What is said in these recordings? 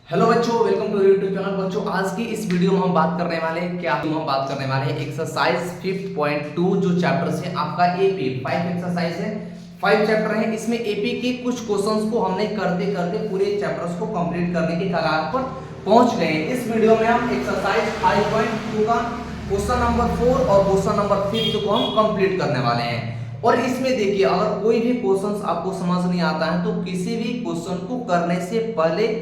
Hello बच्चों, welcome to YouTube channel. बच्चों, आज की इस वीडियो में हम बात करने वाले हैं हम बात करने वाले हैं एक्सरसाइज 5.2 जो चैप्टर से आपका एपी 5 एक्सरसाइज है, 5 चैप्टर है। इसमें एपी के कुछ क्वेश्चंस को हमने करते करते पूरे चैप्टर्स को कंप्लीट करने की कगार पर पहुंच गए हैं। इस वीडियो में हम एक्सरसाइज 5.2 का क्वेश्चन नंबर 4 और क्वेश्चन नंबर 5 को हम कंप्लीट करने वाले हैं। और इसमें देखिए, अगर कोई भी क्वेश्चन आपको समझ नहीं आता है तो किसी भी क्वेश्चन को करने से पहले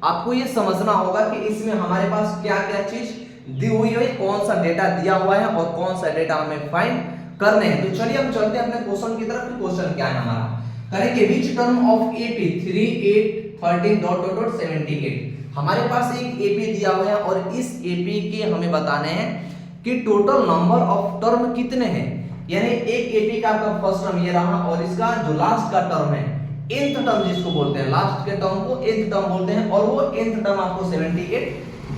आपको ये समझना होगा कि इसमें हमारे पास क्या क्या चीज दी हुई है, कौन सा डेटा दिया हुआ है और कौन सा डेटा हमें फाइंड करने हैं। तो चलिए हम चलते हैं अपने क्वेश्चन की तरफ। क्वेश्चन क्या है हमारा, करेंगे which term of AP 3 8 13 dot dot dot 78। हमारे पास एक एपी दिया हुआ है और इस एपी के हमें बताने हैं कि टोटल नंबर ऑफ टर्म कितने हैं। यानी एक एपी का आपका फर्स्ट टर्म ये रहा और इसका जो लास्ट का टर्म है, nth टर्म जिसको बोलते हैं, लास्ट के टर्म को nth टर्म बोलते हैं, और वो nth टर्म आपको 78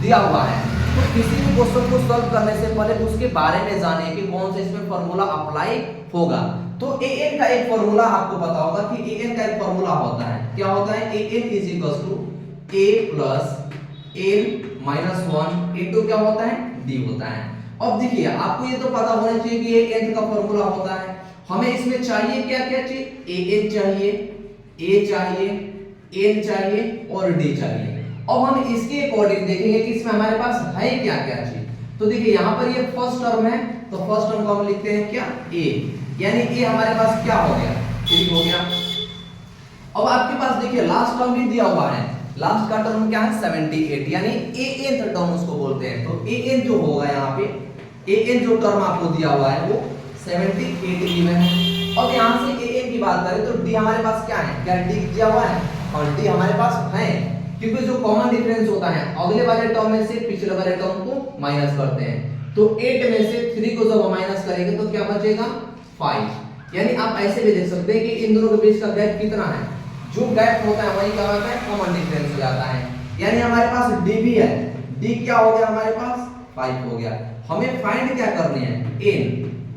दिया हुआ है। तो किसी भी क्वेश्चन को सॉल्व करने से पहले उसके बारे में जाने कि कौन सा इसमें फार्मूला अप्लाई होगा। तो an का एक फार्मूला आपको पता होगा कि an का एक फार्मूला होता है, क्या होता है, an is equal to a plus n minus 1 into क्या होता है, d होता है। अब देखिए, आपको ये तो पता होना चाहिए कि ये nth का फार्मूला होता है। हमें इसमें चाहिए क्या क्या चाहिए, an चाहिए, a चाहिए, n चाहिए और d चाहिए। अब हम इसके अकॉर्डिंग देखेंगे कि इसमें हमारे पास है क्या क्या चीज। तो देखिए, यहाँ पर ये फर्स्ट टर्म है, तो फर्स्ट टर्म को हम लिखते हैं क्या, a, यानी a हमारे पास क्या हो गया, 3 हो गया। अब आपके पास देखिए लास्ट टर्म भी दिया हुआ है, लास्ट का टर्म क्या है, 78, यानी an टर्म उसको बोलते हैं। तो an जो होगा यहाँ पे, an जो टर्म आपको दिया हुआ है वो 78 गिवन है। अब यहाँ से an की बात करें तो d हमारे पास क्या है, क्या d दिया हुआ है, और d हमारे पास है, क्योंकि जो कॉमन डिफरेंस होता है अगले वाले टर्म में से पिछले वाले टर्म को माइनस करते हैं। तो 8 में से 3 को जब माइनस करेंगे तो क्या बचेगा, 5। यानी आप ऐसे भी देख सकते हैं कि इन दोनों के बीच का गैप कितना है, जो गैप होता है वही क्या होता है, कॉमन डिफरेंस हो जाता है। यानी हमारे पास d भी है, d क्या हो गया हमारे पास, 5 हो गया। हमें फाइंड क्या करनी है, n,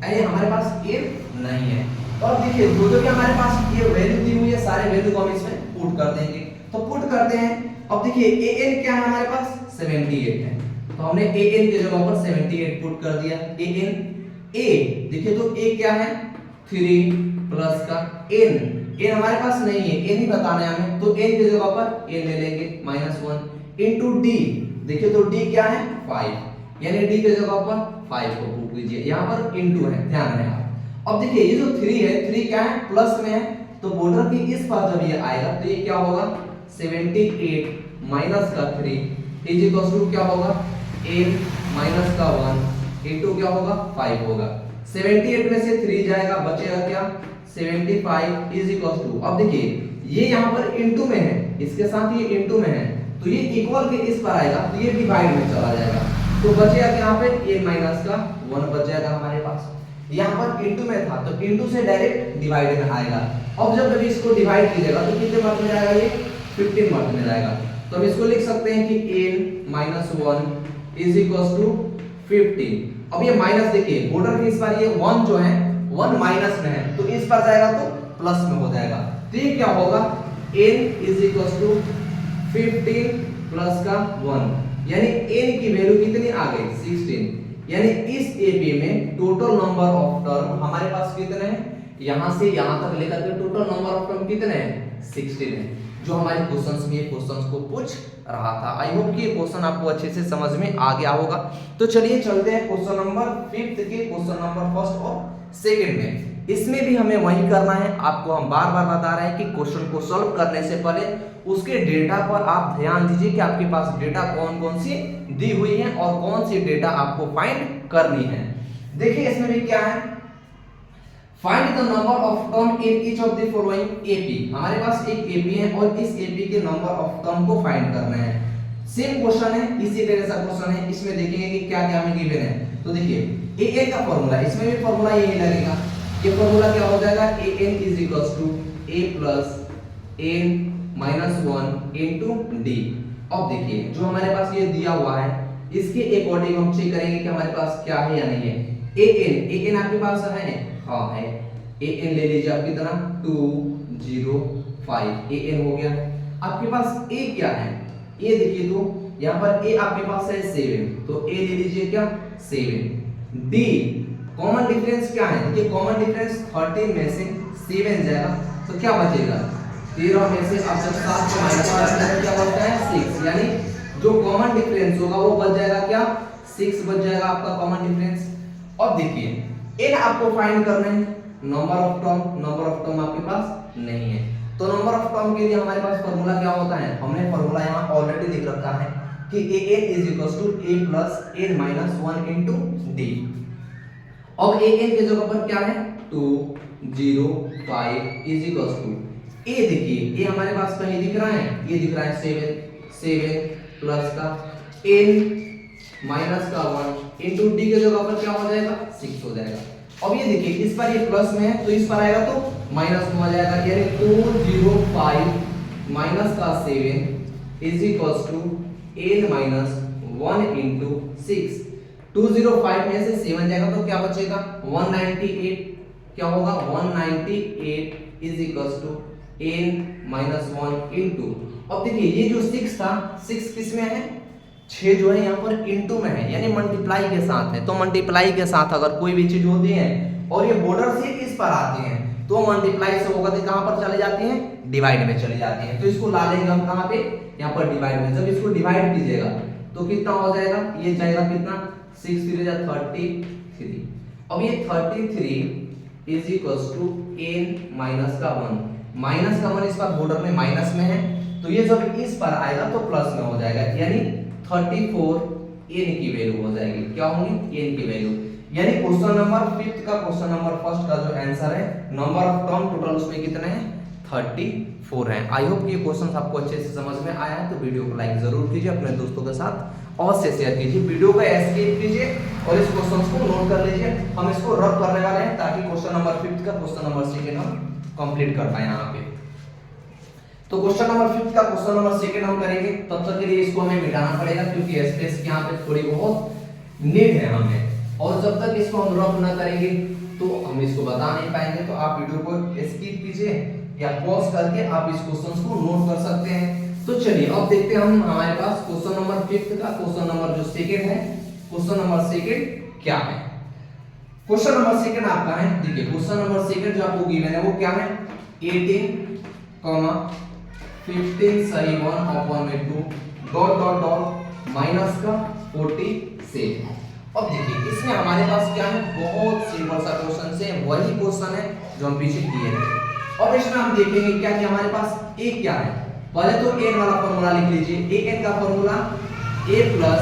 अरे हमारे पास n नहीं है। तो अब देखिए, जो भी हमारे पास ये वैल्यू दी हुई है, सारे वैल्यू को हम इसमें पुट कर देंगे। तो पुट करते हैं। अब देखिए an क्या है हमारे पास, 78 है, तो हमने an की जगह पर 78 पुट कर दिया। an a देखिए, तो a क्या है, 3 प्लस का n हमारे पास नहीं है, n ही बताना है हमें, तो n की जगह पर n ले लेंगे, -1 इनटू d। देखिए तो d क्या है, 5, यानी d की जगह पर 5 को पुट कीजिए, यहां पर इनटू है, ध्यान रहे आप। अब देखिए ये जो 3 है, 3 क्या है, प्लस में है, तो बॉर्डर के इस पार जब ये आएगा तो ये क्या होगा, 78 माइनस का 3 इज इक्वल टू क्या होगा, n माइनस का 1 इनटू क्या होगा, 5 होगा। 78 में से 3 जाएगा, बचेगा क्या, 75 इज इक्वल टू, अब देखिए ये यहाँ पर इनटू में है, इसके साथ ये इनटू में है, तो ये इक्वल के इस पर आएगा तो ये डिवाइड में चला जाएगा, तो बचेगा यहाँ पे a माइनस का 1 बच जाएगा हमारे पास। यहाँ पर इनटू में था तो इनटू से डायरेक्ट डिवाइड में आएगा। अब जब कभी इसको डिवाइड कीजिएगा तो कितने मत में जाएगा, ये 15 मत में जाएगा। तो हम इसको लिख सकते हैं कि n minus 1 is equal to 15। अब ये माइनस देखिए, बॉर्डर के इस पर ये 1 जो है 1 माइनस में है, तो इस पर जाएगा तो प्लस में हो जाएगा। तो ये क्या होगा, n is equal to 15 plus का 1, यानी n की वैल्यू कितनी आ गई, 16। यानी इस एपी में टोटल नंबर ऑफ टर्म हमारे पास कितने हैं, यहां से यहां तक लेकर के टोटल नंबर ऑफ टर्म कितने हैं, 16 है, जो हमारे क्वेश्चंस में ये क्वेश्चंस को पूछ रहा था। आई होप कि ये क्वेश्चन आपको अच्छे से समझ में आ गया होगा। तो चलिए चलते हैं क्वेश्चन नंबर 5 के क्वेश्चन नंबर फर्स्ट और सेकंड में। इसमें भी हमें वही करना है, आपको हम बार बार बता रहे हैं कि क्वेश्चन को सॉल्व करने से पहले उसके डेटा पर आप ध्यान दीजिए कि आपके पास डेटा कौन कौन सी दी हुई है और कौन सी डेटा आपको फाइंड करनी है। देखिए इसमें भी क्या है, find the number of term in each of the following AP. हमारे पास एक एपी है और इस एपी के नंबर ऑफ टर्म को फाइंड करना है। सेम क्वेश्चन है, इसी तरह का क्वेश्चन है, इसमें देखेंगे कि क्या क्या हमें गिवन है। तो देखिए an का फार्मूला, इसमें भी फार्मूला यही लगेगा। ये फार्मूला क्या हो जाएगा, an is equals to a plus n minus 1 into d। अब देखिए जो हमारे पास ये दिया हुआ है, इसके अकॉर्डिंग हम चेक करेंगे कि हमारे पास क्या है या नहीं है। an आपके पास है, हाँ है, an ले लीजिए आपकी तरह 2 0 5 an हो गया। आपके पास a क्या है, ए देखिए तो यहाँ पर ए आपके पास है 7, तो ए ले लीजिए क्या 7। डी कॉमन डिफरेंस क्या है, देखिए कॉमन डिफरेंस 13 में से 7 जाएगा तो क्या बचेगा 13 में से आप जब 7 को माइनस करते हैं क्या बचता है 6, यानी जो कॉमन डिफरेंस होगा वो बच जाएगा क्या 6 बच जाएगा आपका कॉमन डिफरेंस। अब देखिए n आपको फाइंड करना है, नंबर ऑफ टर्म आपके पास नहीं है, तो नंबर ऑफ टर्म के लिए हमारे पास फार्मूला क्या होता है, हमने फार्मूला यहाँ ऑलरेडी लिख रखा है कि an is equals to a plus n minus 1 into d। अब an के जगह पर क्या है 2 0 5 is equals to a, देखिए a हमारे पास कहीं दिख रहा है, ये दिख रहा है 7 प्लस का n माइनस का 1 इंटू डी के जगह पर क्या हो जाएगा 6 हो जाएगा। अब ये देखिए इस पर ये प्लस में है तो इस पर आएगा तो माइनस में हो जाएगा, यानी 205 माइनस का 7 is equals to n minus 1 into 6। 205 में से 7 जाएगा तो क्या बचेगा 198, क्या होगा 198 is equals to n minus 1 into, अब देखिए ये जो 6 था 6 किस में है 6 जो है यहाँ पर इनटू में है, यानी मल्टीप्लाई के साथ है, तो मल्टीप्लाई के साथ अगर कोई भी चीज होती है और ये बॉर्डर से इस पर आती है तो मल्टीप्लाई से होकर कहां पर चली जाती है डिवाइड में चली जाती है, तो इसको ला लेंगे हम कहां पे यहाँ पर डिवाइड में। जब इसको डिवाइड कीजिएगा तो कितना हो जाएगा, ये जाएगा कितना 6 3 जा 33। अब ये 33 is equals to n minus का 1, माइनस का 1 इस पर बॉर्डर में माइनस में है तो ये जब इस पर आएगा तो प्लस में हो जाएगा, यानी 34 n की वैल्यू हो जाएगी, क्या होंगी n की वैल्यू, यानी क्वेश्चन नंबर 5 का क्वेश्चन नंबर फर्स्ट का जो आंसर है नंबर ऑफ टर्म टोटल उसमें कितने हैं 34 हैं। आई होप ये क्वेश्चन आपको अच्छे से समझ में आया है, तो वीडियो को लाइक जरूर कीजिए, अपने दोस्तों के साथ अवश्य शेयर कीजिए, वीडियो को एस्केप कीजिए और इस क्वेश्चन को नोट कर लीजिए। हम इसको रब करने वाले हैं ताकि क्वेश्चन नंबर 5 का क्वेश्चन नंबर 6 हम कंप्लीट कर पाए यहाँ पे। तो क्वेश्चन नंबर 5 का क्वेश्चन नंबर 2 हम करेंगे, तब तक के लिए इसको हमें मिटाना पड़ेगा क्योंकि स्पेस की यहाँ पे थोड़ी बहुत नीड है हमें, और जब तक इसको हम रब ना करेंगे तो हम इसको बता नहीं पाएंगे। तो आप वीडियो को स्किप कीजिए या पॉज करके आप इस क्वेश्चन को नोट कर सकते हैं। तो चलिए अब देखते हैं हम हमारे पास क्वेश्चन नंबर 5 का क्वेश्चन नंबर जो 2 है, क्वेश्चन नंबर 2 क्या है। क्वेश्चन नंबर 2 आपका है, देखिए क्वेश्चन नंबर 2 जो आपको गिवन है वो क्या है 18, 15 सही 1/2 डॉट डॉट डॉट माइनस का 47। अब देखिए इसमें हमारे पास क्या है बहुत सिंपल सा क्वेश्चन है, वही क्वेश्चन है जो हम पीछे किए थे। अब इसमें हम देखेंगे क्या कि हमारे पास a क्या है, पहले तो n वाला फॉर्मूला लिख लीजिए, an का formula a plus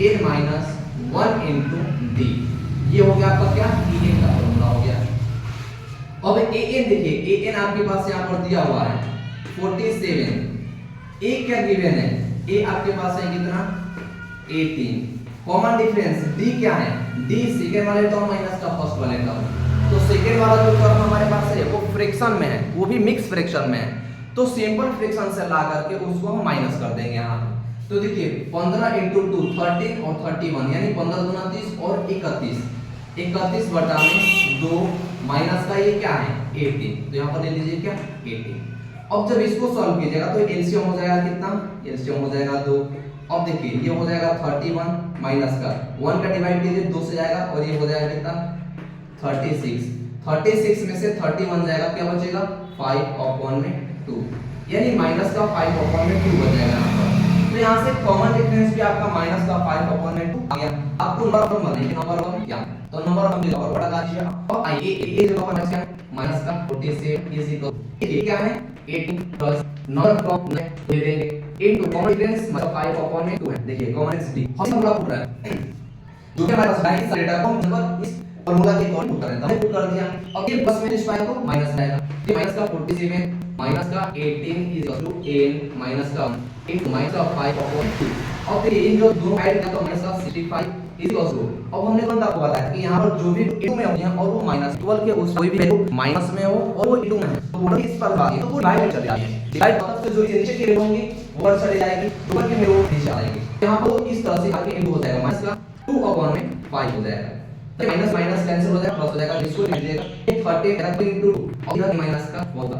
n minus 1 into d, ये हो गया आपका क्या an का फॉर्मूला हो गया। अब an देखिए an आपके पास यहाँ पर दिया हुआ है 47, a क्या गिवन है a आपके पास है कितना 18, कॉमन डिफरेंस d क्या है d सेकंड वाले टर्म माइनस का फर्स्ट वाले टर्म, तो सेकंड वाला जो टर्म हमारे पास है वो फ्रैक्शन में है, वो भी मिक्स फ्रैक्शन में है, तो सिंपल फ्रैक्शन से ला करके उसको हम माइनस कर देंगे यहाँ पे। तो देखिए 15 इंटू 2 13 और 31 यानी 15 दूना 30 और 31 बटा में 2 माइनस का ये क्या है 18, तो यहाँ पर ले लीजिए क्या 18। अब जब इसको सॉल्व कीजिएगा तो एलसीएम हो जाएगा कितना, एलसीएम हो जाएगा 2। अब देखिए ये हो जाएगा 31 माइनस का 1 का डिवाइड कीजिए 2 से जाएगा और ये हो जाएगा कितना 36 में से 31 जाएगा, क्या बचेगा 5/2, यानी माइनस का 5/2 बच जाएगा यहाँ पर। तो यहाँ से कॉमन डिफरेंस भी आपका माइनस का 5/2 आ गया। आपको नंबर ऑफ नंबर 1 क्या, तो नंबर ऑफ नंबर बड़ा लगा दीजिए। अब आइए ये जो नंबर है माइनस का 47 इज इक्वल ये क्या है 18 प्लस नंबर ऑफ ले देंगे इनटू कॉमन डिफरेंस मतलब 5/2 है। देखिए कॉमन डिफरेंस भी हम फॉर्मूला पुट रहे हैं जो कि हमारे पास लाइन से डेटा को नंबर इस फॉर्मूला के अकॉर्डिंग पुट करें, तो हमने पुट कर दिया। अब ये बस में जिस पाया तो माइनस आएगा, ये माइनस का 47 माइनस का 18 is equal to n minus का 1 इनटू माइनस का 5/2। अब देखिए इन जो दोनों ऐड किया तो माइनस का 65 इज इक्वल टू, अब हमने कौन सा आपको बताया कि यहां पर जो भी इनटू में होती है और वो माइनस 12 के उस कोई भी वैल्यू माइनस में हो और वो इनटू में है तो वो इस पर बाकी तो वो डिवाइड चले जाती है, डिवाइड मतलब से जो नीचे की वैल्यू होंगी वो ऊपर चली जाएगी, ऊपर की वैल्यू नीचे आएगी। यहां पर इस तरह से आगे इनटू हो जाएगा माइनस का 2/5 हो जाएगा, तो माइनस माइनस कैंसिल हो जाएगा प्लस हो जाएगा, इसको लिख लीजिएगा 30 इनटू 2 और इधर माइनस का होगा।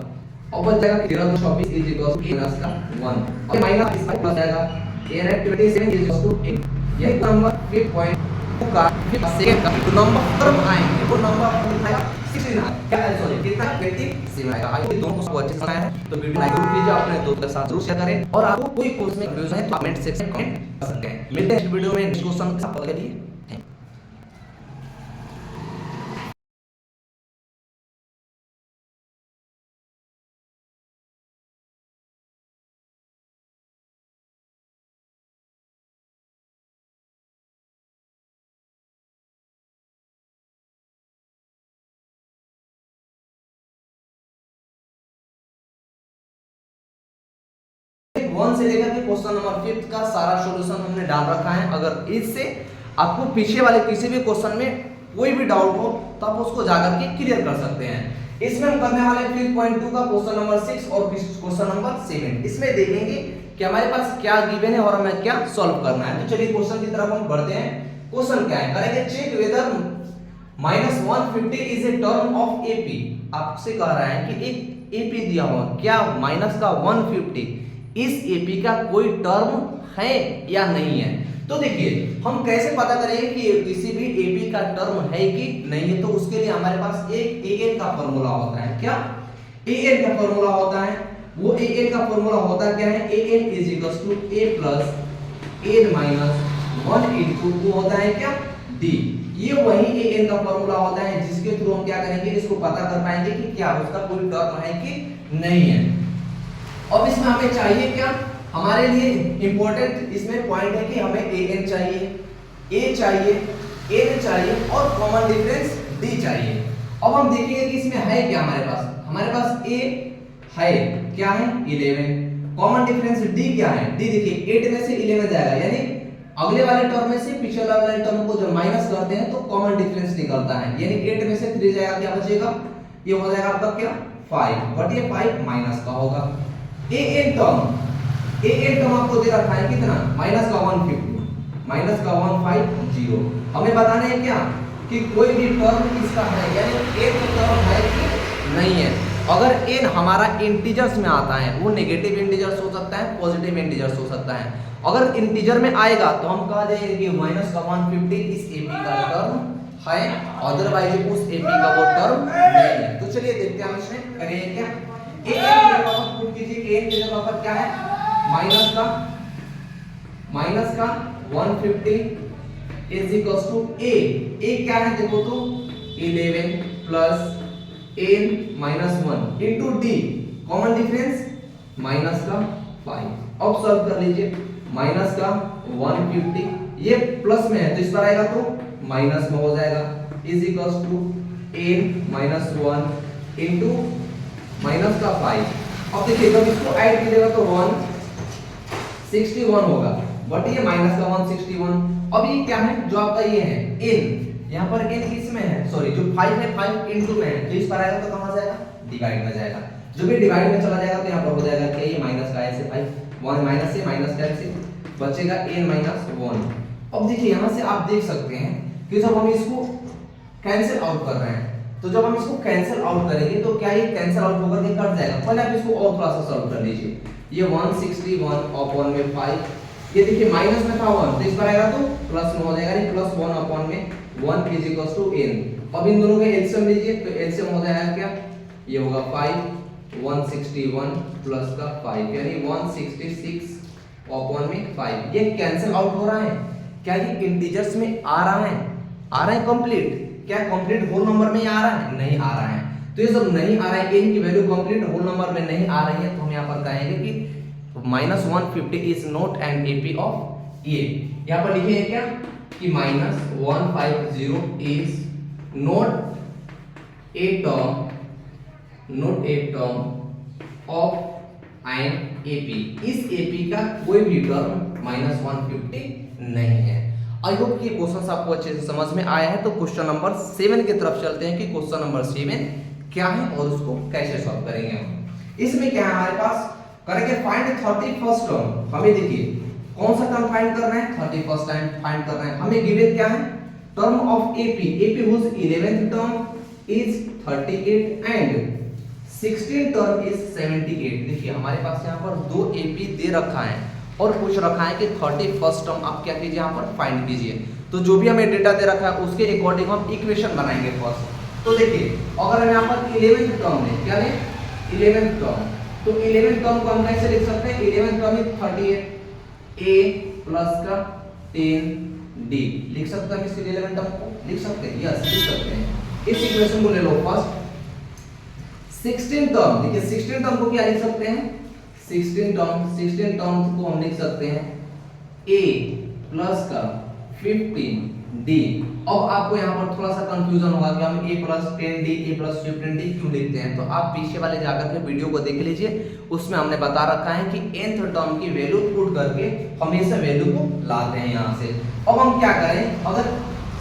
और बच जाएगा 13 2 24 is equal to a plus का 1 और माइनस इसका प्लस जाएगा a है 27 इज इक्वल टू 8। ये नंबर 5.2 का सेकंड का नंबर टर्म आएंगे वो नंबर लिखाया 16 क्या है सॉरी कितना 27 आएगा। आई होप दोनों को अच्छे से समझ आया है तो वीडियो लाइक जरूर कीजिए, अपने दोस्तों के साथ जरूर शेयर करें और आपको कोई कोर्स में कंफ्यूजन है तो कमेंट सेक्शन में कमेंट कर सकते हैं। मिलते हैं नेक्स्ट वीडियो में नेक्स्ट क्वेश्चन के साथ, तब तक के लिए वन से लेकर के क्वेश्चन नंबर 5 का सारा सॉल्यूशन हमने डाल रखा है। अगर इससे आपको पीछे वाले किसी भी क्वेश्चन में कोई भी डाउट हो तो आप उसको जाकर के क्लियर कर सकते हैं। इसमें हम करने वाले 5.2 का क्वेश्चन नंबर 6 और क्वेश्चन नंबर 7। इसमें देखेंगे कि हमारे पास क्या गिवन है और हमें क्या सॉल्व करना है। तो चलिए क्वेश्चन की तरफ हम बढ़ते हैं। क्वेश्चन क्या है, करेंगे check whether -150 is a term of AP. आपसे कह रहा है कि एक एपी दिया हुआ, क्या माइनस का 150 इस एपी का कोई टर्म है या नहीं है। तो देखिए हम कैसे पता करेंगे कि किसी भी एपी का टर्म है कि नहीं है। तो उसके लिए हमारे पास एक an का फॉर्मूला होता है। क्या an का फॉर्मूला होता है? वो an का फॉर्मूला होता क्या है, an is equal to a plus n minus 1 into वो होता है क्या d। ये वही an का फॉर्मूला होता है जिसके थ्रू हम क्या करेंगे, इसको पता कर पाएंगे कि क्या उसका कोई टर्म है कि नहीं है। अब इसमें हमें चाहिए क्या, हमारे लिए इंपॉर्टेंट इसमें पॉइंट है कि हमें an चाहिए, a चाहिए, n चाहिए और कॉमन डिफरेंस d चाहिए। अब हम देखेंगे कि इसमें है क्या हमारे पास a है, क्या है 11, कॉमन डिफरेंस d क्या है, d देखिए 8 में से 11 जाएगा, यानी अगले वाले टर्म में से पिछले वाले टर्म को जब माइनस करते हैं तो कॉमन डिफरेंस निकलता है, यानी 8 में से 3 जाएगा, क्या बचेगा, ये हो जाएगा आपका क्या 5, बट ये 5 माइनस का होगा। an टर्म आपको दे रखा है कितना, माइनस का 150, माइनस का 150। हमें बताना है क्या कि कोई भी टर्म इसका है, यानी एक टर्म है कि नहीं है। अगर n हमारा इंटीजर्स में आता है, वो नेगेटिव इंटीजर्स हो सकता है, पॉजिटिव इंटीजर्स हो सकता है। अगर इंटीजर में आएगा तो हम कह देंगे कि माइनस का 150 इस एपी का टर्म है, अदरवाइज उस एपी का वो टर्म नहीं है। तो चलिए देखते हैं हम इसमें करेंगे क्या। an की जगह पर पुट कीजिए, an की जगह पर क्या है, माइनस का 150 इज इक्वल्स टू a क्या है देखो तो 11 plus n minus 1 into d, common difference minus का 5। अब सॉल्व कर लीजिए, माइनस का 150 ये प्लस में है तो इस पर आएगा तो माइनस में हो जाएगा, is equals to n minus 1 into minus का 5। अब देखिए जब इसको ऐड कीजिएगा तो 161 होगा, बट ये माइनस का 161। अब ये क्या है, जो आपका ये है n, यहाँ पर n किस में है, सॉरी जो 5 है 5 इनटू में है, तो इस पर आएगा तो कहां जाएगा, डिवाइड में जाएगा। जो भी डिवाइड में चला जाएगा तो यहाँ पर हो जाएगा क्या, ये माइनस का ऐसे 5 1 माइनस से माइनस का से बचेगा n माइनस 1। अब देखिए यहाँ से आप देख सकते हैं कि जब हम इसको कैंसिल आउट कर रहे हैं, तो जब हम इसको कैंसिल आउट करेंगे तो क्या ये कैंसिल आउट होकर के कट जाएगा। पहले आप इसको और थोड़ा सा सॉल्व कर लीजिए, ये 161 अपॉन में 5, ये देखिए माइनस में था 1 तो इस पर आएगा तो प्लस में हो जाएगा, यानी प्लस 1 अपॉन में 1 इज इक्वल्स टू n। अब इन दोनों का एलसीएम लीजिए तो एलसीएम हो जाएगा क्या, ये होगा 5 161 प्लस का 5, यानी 166 अपॉन में 5। ये कैंसिल आउट हो रहा है, क्या ये इंटीजर्स में आ रहा है कंप्लीट, क्या कंप्लीट होल नंबर में आ रहा है, नहीं आ रहा है। तो ये सब नहीं आ रहा है, n की वैल्यू कंप्लीट होल नंबर में नहीं आ रही है, तो हम यहाँ पर कहेंगे कि minus 150 is not an AP of a. यहाँ पर लिखे हैं क्या कि minus 150 is not a term of an AP. इस एपी का कोई भी टर्म माइनस 150 नहीं है। आई होप कि क्वेश्चन आपको अच्छे से समझ में आया है। तो क्वेश्चन नंबर 7 की तरफ चलते हैं कि क्वेश्चन नंबर 7 क्या है और उसको कैसे सॉल्व करेंगे हम। इसमें क्या है हमारे पास, करेंगे फाइंड 31st टर्म। हमें देखिए कौन सा टर्म फाइंड करना है, 31st टाइम फाइंड करना है। हमें गिवन क्या है, term of AP whose 11th term is 38 and 16 term is 78। देखिए हमारे पास यहाँ पर दो एपी दे रखा है और पूछ रखा है कि 31st टर्म आप क्या कीजिए यहाँ पर फाइंड कीजिए। तो जो भी हमें डेटा दे रखा है उसके अकॉर्डिंग हम इक्वेशन बनाएंगे फर्स्ट। तो देखिए अगर हम यहाँ पर 11th टर्म में क्या लें 11th टर्म, तो 11th टर्म को हम कैसे लिख सकते हैं 11th term is 38 a plus का 10 d लिख सकते हैं। इस 11th टर्म को लिख सकते हैं, यस लिख सकते हैं। इस इक्वेशन को ले लो फर्स्ट। 16 टर्म, देखिए 16 टर्म को क्या लिख सकते हैं 16 टर्म को हम लिख सकते हैं a प्लस का 15 d। अब आपको यहाँ पर थोड़ा सा कंफ्यूजन होगा कि हम a plus 10d a plus 15d क्यों लिखते हैं, तो आप पीछे वाले जाकर के वीडियो को देख लीजिए, उसमें हमने बता रखा है कि nth टर्म की वैल्यू पुट करके हमेशा वैल्यू को लाते हैं यहाँ से। अब हम क्या करें, अगर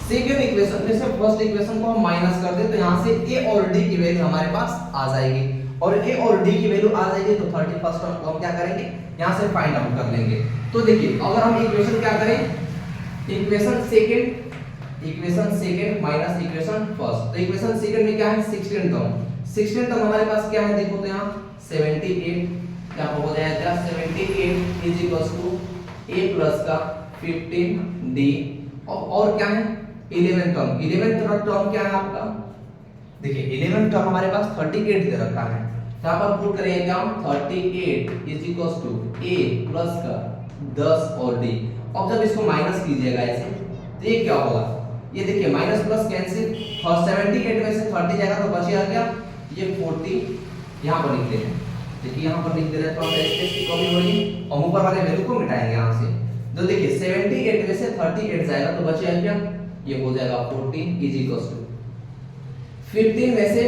सेकेंड इक्वेशन में से फर्स्ट इक्वेशन को हम माइनस कर दें तो यहाँ से a और d की वैल्यू हमारे पास आ जाएगी, और a और d की वैल्यू आ जाएगी तो 31st टर्म को हम क्या करेंगे यहाँ से फाइंड आउट कर लेंगे। तो देखिए अगर हम इक्वेशन क्या करें equation second minus equation first, तो इक्वेशन सेकंड में क्या है 16 टर्म हमारे पास क्या है देखो तो यहाँ 78 क्या हो जाएगा 78 is equal to a plus का 15d और क्या है 11th टर्म क्या है आपका, देखिए 11th टर्म हमारे पास 38 दे रखा है, यहाँ पर पुट करेंगे क्या हम 38 is equal to a plus का 10 और d। अब जब इसको माइनस कीजिएगा ऐसे तो ये क्या होगा, ये देखिए माइनस प्लस कैंसिल और 78 में से 30 जाएगा तो बचेगा क्या ये 40 यहाँ पर लिख देते हैं। देखिए यहाँ पर लिख दे रहे हैं, थोड़ा सा स्पेस की कमी हो रही है और ऊपर वाले वैल्यू को मिटाएंगे यहाँ से। तो देखिए 78 में से 38 जाएगा तो बचेगा क्या ये हो जाएगा 14 इज इक्वल टू 15 में से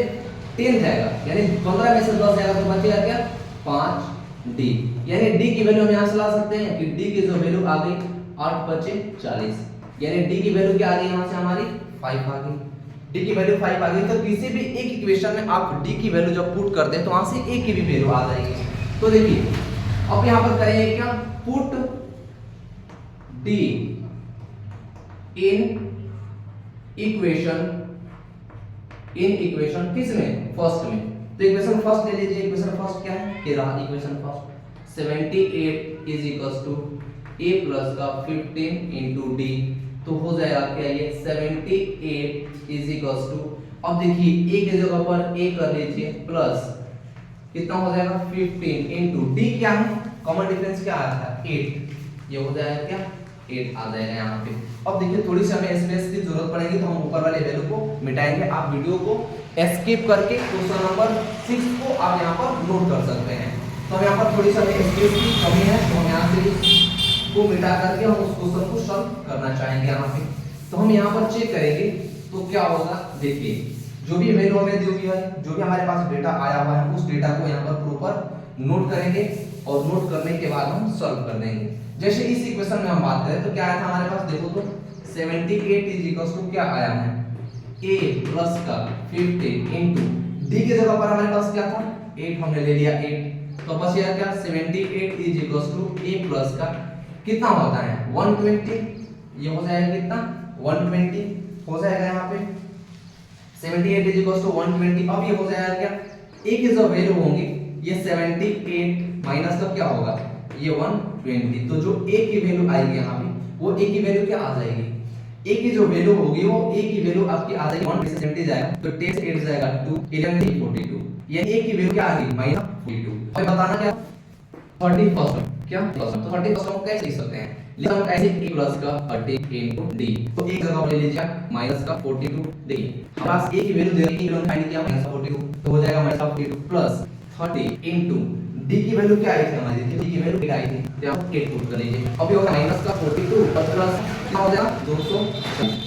10 जाएगा यानी 15 में से 10 जाएगा तो बचेगा क्या 5d, यानी d की वैल्यू हम यहाँ से ला सकते हैं कि d की जो वैल्यू आ गई 8 बचे 40, यानी d की वैल्यू क्या आ गई यहाँ से हमारी 5 आ गई, d की वैल्यू 5 आ गई। तो किसी भी एक इक्वेशन में आप d की वैल्यू जब पुट करते हैं तो वहां से a की भी वैल्यू आ जाएगी। तो देखिए अब यहाँ पर करेंगे क्या पुट d इन इक्वेशन किसमें फर्स्ट में, तो इक्वेशन फर्स्ट ले लीजिए। इक्वेशन फर्स्ट क्या है ये रहा equation first 78 is equal to a plus का 15 इंटू d, तो हो जाएगा क्या ये 78 इज इक्वल टू, अब देखिए a की जगह पर a कर लीजिए प्लस कितना हो जाएगा 15 इंटू d क्या है कॉमन डिफरेंस क्या आया था 8, ये हो जाएगा क्या 8 आ जाएगा यहाँ पे। अब देखिए थोड़ी सी हमें स्पेस की जरूरत पड़ेगी तो हम ऊपर वाले वैल्यू को मिटाएंगे। आप वीडियो को एस्केप करके क्वेश्चन नंबर 6 को आप यहाँ पर नोट कर सकते हैं। तो यहाँ पर थोड़ी सी हमें स्पेस की कमी है तो हम यहाँ से को मिटा करके हम उस क्वेश्चन को सॉल्व करना चाहेंगे यहाँ पे। तो हम यहाँ पर चेक करेंगे तो क्या होगा, देखिए जो भी वैल्यू हमें दी हुई है, जो भी हमारे पास डेटा आया हुआ है उस डेटा को यहाँ पर प्रॉपर नोट करेंगे और नोट करने के बाद हम सॉल्व कर देंगे। जैसे इस इक्वेशन में हम बात करें तो क्या आया था हमारे पास देखो तो 78 इज इक्वल टू क्या आया है a प्लस का 15 इंटू d की जगह पर हमारे पास क्या था 8, हमने ले लिया 8, तो बस यह क्या 78 is equal to a plus का कितना होता है 120, ये हो जाएगा कितना 120 हो जाएगा यहाँ पे 78 इज इक्वल टू 120। अब ये हो जाएगा क्या a की जो वैल्यू होंगी ये 78 माइनस का क्या होगा ये 120, तो जो a की वैल्यू आएगी यहाँ पे वो a की वैल्यू क्या आ जाएगी, a की जो वैल्यू होगी वो a की वैल्यू आपकी आ जाएगी 1 से 70 जाएगा तो 10 से 8 जाएगा 2 11 42, ये a की वैल्यू क्या आ गई -42। अब बताना क्या 31st क्या तो 31st को कैसे लिख सकते हैं, लिख हम ऐसे a प्लस का 30 इनटू d, तो एक जगह ले लीजिए माइनस का 42, देखिए हमारे पास a की वैल्यू दे रही है इन्होंने फाइंड किया -42 तो हो जाएगा -42 प्लस 30 इनटू d की वैल्यू क्या आई थी हमारी, d की वैल्यू क्या आई थी तो आप 8 पुट कर लीजिए। अब ये होगा माइनस का 42 और प्लस कितना हो जाएगा 200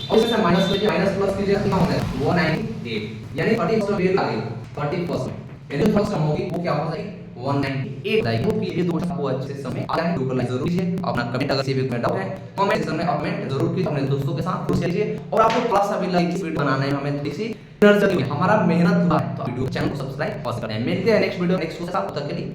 और इससे माइनस कीजिए माइनस प्लस कीजिए कितना हो जाएगा 198, यानी 30% वैल्यू आ गई 30%, यानी फर्स्ट टर्म होगी वो क्या हो जाएगी 198 जाएगी। वो ये दो आपको अच्छे से समझ आ गया है, ऊपर लाइक जरूर कीजिए। अपना कमेंट अगर किसी भी कमेंट है कमेंट सेक्शन में कमेंट जरूर कीजिए, अपने दोस्तों के साथ शेयर कीजिए और आपको थोड़ा सा भी लाइक इस वीडियो बनाना है हमें किसी एनर्जी हमारा मेहनत हुआ है तो वीडियो चैनल को सब्सक्राइब और करें। मिलते हैं नेक्स्ट वीडियो नेक्स्ट के साथ, तब तक के लिए